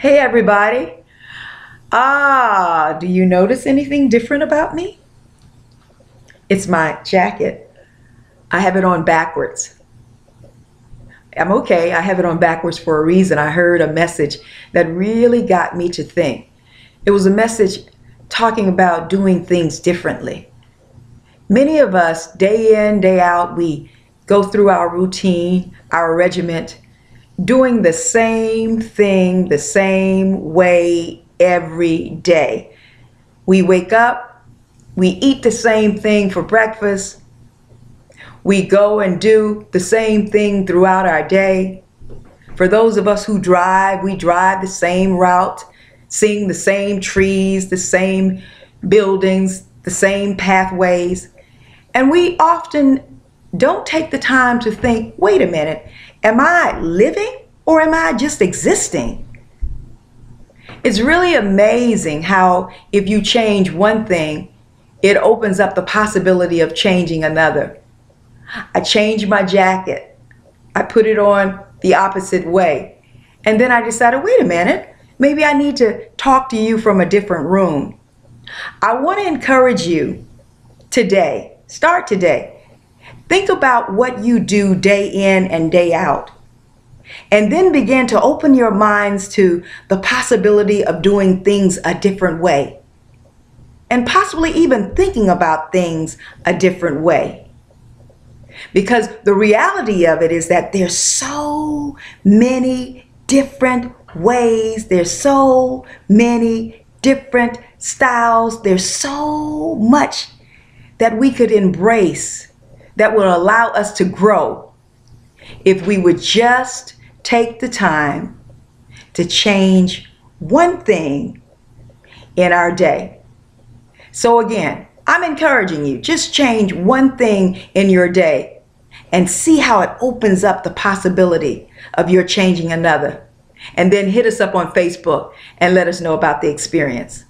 Hey everybody. Do you notice anything different about me? It's my jacket. I have it on backwards. I'm okay. I have it on backwards for a reason. I heard a message that really got me to think. It was a message talking about doing things differently. Many of us, day in, day out, we go through our routine, our regiment, doing the same thing the same way every day. We wake up, we eat the same thing for breakfast, we go and do the same thing throughout our day. For those of us who drive, we drive the same route, seeing the same trees, the same buildings, the same pathways. And we often don't take the time to think, wait a minute, am I living or am I just existing? It's really amazing how if you change one thing, it opens up the possibility of changing another. I changed my jacket. I put it on the opposite way. And then I decided, wait a minute, maybe I need to talk to you from a different room. I want to encourage you today, start today. Think about what you do day in and day out. And then begin to open your minds to the possibility of doing things a different way. And possibly even thinking about things a different way. Because the reality of it is that there's so many different ways. There's so many different styles. There's so much that we could embrace that will allow us to grow if we would just take the time to change one thing in our day. So again, I'm encouraging you, just change one thing in your day and see how it opens up the possibility of your changing another. And then hit us up on Facebook and let us know about the experience.